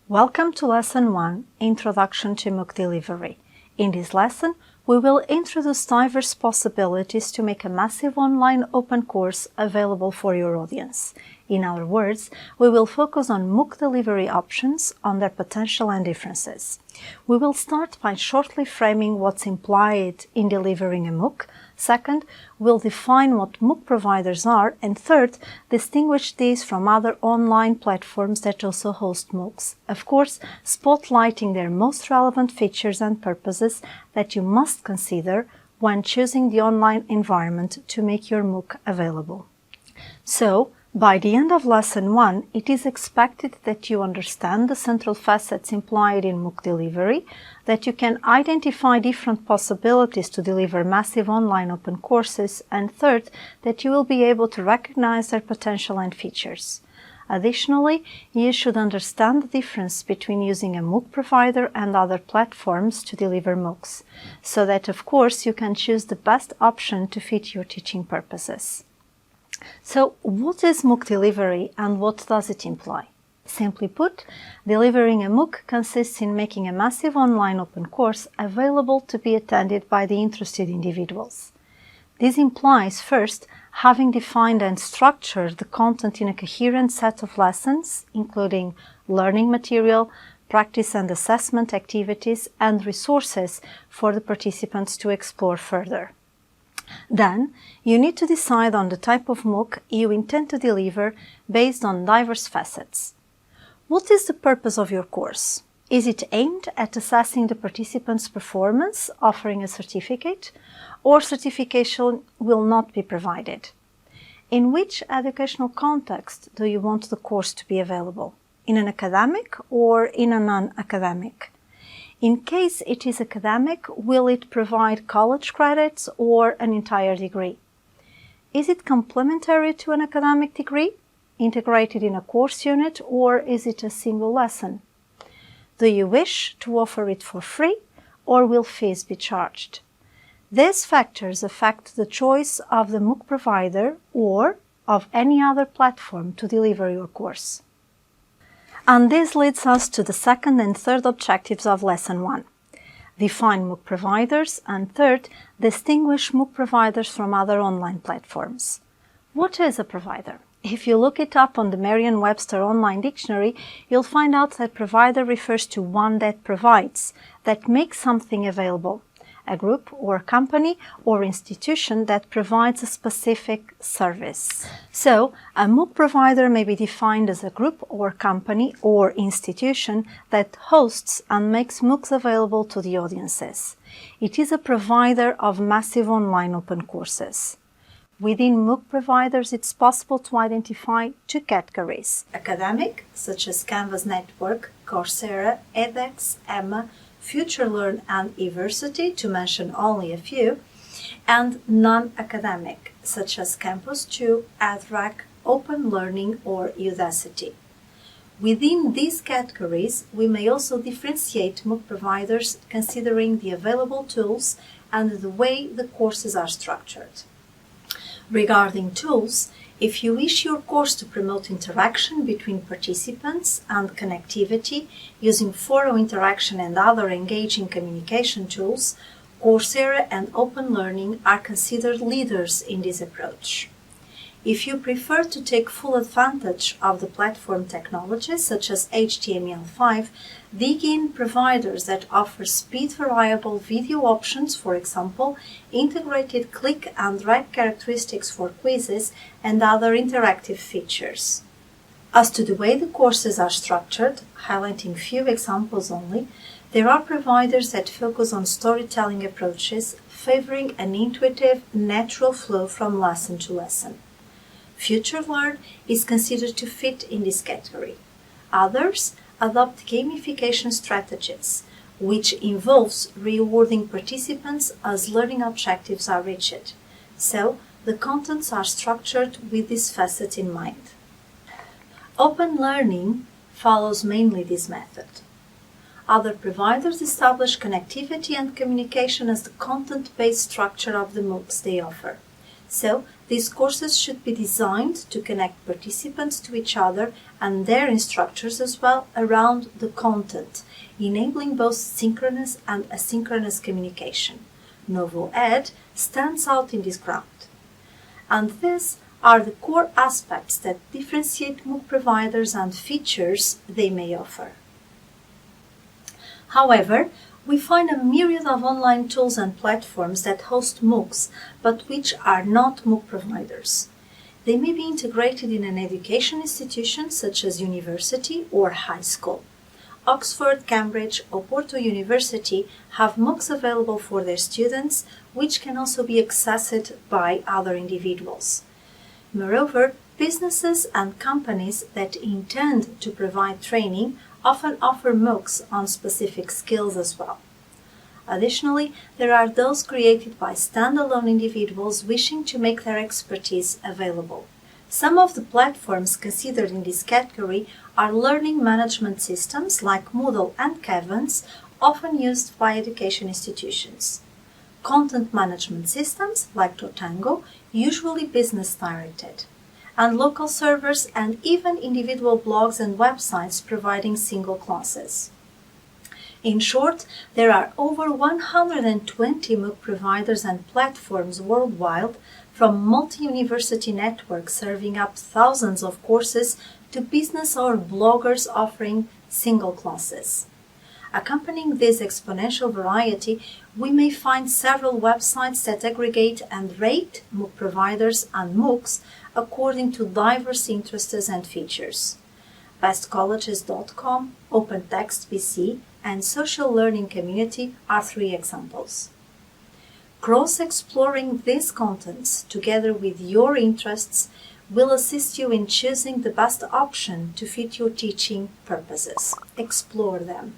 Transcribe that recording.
Welcome to Lesson 1, Introduction to MOOC Delivery. In this lesson, we will introduce diverse possibilities to make a massive online open course available for your audience. In other words, we will focus on MOOC delivery options, on their potential and differences. We will start by shortly framing what's implied in delivering a MOOC. Second, we'll define what MOOC providers are. And third, distinguish these from other online platforms that also host MOOCs. Of course, spotlighting their most relevant features and purposes that you must consider when choosing the online environment to make your MOOC available. So, by the end of Lesson 1, it is expected that you understand the central facets implied in MOOC delivery, that you can identify different possibilities to deliver massive online open courses, and third, that you will be able to recognize their potential and features. Additionally, you should understand the difference between using a MOOC provider and other platforms to deliver MOOCs, so that, of course, you can choose the best option to fit your teaching purposes. So, what is MOOC delivery and what does it imply? Simply put, delivering a MOOC consists in making a massive online open course available to be attended by the interested individuals. This implies, first, having defined and structured the content in a coherent set of lessons, including learning material, practice and assessment activities, and resources for the participants to explore further. Then, you need to decide on the type of MOOC you intend to deliver based on diverse facets. What is the purpose of your course? Is it aimed at assessing the participants' performance, offering a certificate, or certification will not be provided? In which educational context do you want the course to be available? In an academic or in a non-academic? In case it is academic, will it provide college credits or an entire degree? Is it complementary to an academic degree, integrated in a course unit, or is it a single lesson? Do you wish to offer it for free, or will fees be charged? These factors affect the choice of the MOOC provider or of any other platform to deliver your course. And this leads us to the second and third objectives of Lesson 1. Define MOOC providers, and third, distinguish MOOC providers from other online platforms. What is a provider? If you look it up on the Merriam-Webster Online Dictionary, you'll find out that provider refers to one that provides, that makes something available. A group or company or institution that provides a specific service. So, a MOOC provider may be defined as a group or company or institution that hosts and makes MOOCs available to the audiences. It is a provider of massive online open courses. Within MOOC providers, it's possible to identify two categories. Academic, such as Canvas Network, Coursera, edX, Emma, FutureLearn and eVersity, to mention only a few, and non-academic, such as Campus 2, EdRec, Open Learning or Udacity. Within these categories, we may also differentiate MOOC providers considering the available tools and the way the courses are structured. Regarding tools, if you wish your course to promote interaction between participants and connectivity using forum interaction and other engaging communication tools, Coursera and Open Learning are considered leaders in this approach. If you prefer to take full advantage of the platform technologies such as HTML5, dig in providers that offer speed variable video options, for example, integrated click and drag characteristics for quizzes and other interactive features. As to the way the courses are structured, highlighting few examples only, there are providers that focus on storytelling approaches, favoring an intuitive, natural flow from lesson to lesson. FutureLearn is considered to fit in this category. Others adopt gamification strategies, which involves rewarding participants as learning objectives are reached. So, the contents are structured with this facet in mind. Open Learning follows mainly this method. Other providers establish connectivity and communication as the content-based structure of the MOOCs they offer. So, these courses should be designed to connect participants to each other and their instructors as well around the content, enabling both synchronous and asynchronous communication. Modeit stands out in this ground. And these are the core aspects that differentiate MOOC providers and features they may offer. However, we find a myriad of online tools and platforms that host MOOCs, but which are not MOOC providers. They may be integrated in an education institution such as university or high school. Oxford, Cambridge, or Porto University have MOOCs available for their students, which can also be accessed by other individuals. Moreover, businesses and companies that intend to provide training often offer MOOCs on specific skills as well. Additionally, there are those created by standalone individuals wishing to make their expertise available. Some of the platforms considered in this category are learning management systems like Moodle and Kavens, often used by education institutions. Content management systems like Totango, usually business-directed. And local servers and even individual blogs and websites providing single classes. In short, there are over 120 MOOC providers and platforms worldwide, from multi-university networks serving up thousands of courses to business or bloggers offering single classes. Accompanying this exponential variety, we may find several websites that aggregate and rate MOOC providers and MOOCs according to diverse interests and features. bestcolleges.com, OpenTextBC, and Social Learning Community are 3 examples. Cross-exploring these contents together with your interests will assist you in choosing the best option to fit your teaching purposes. Explore them.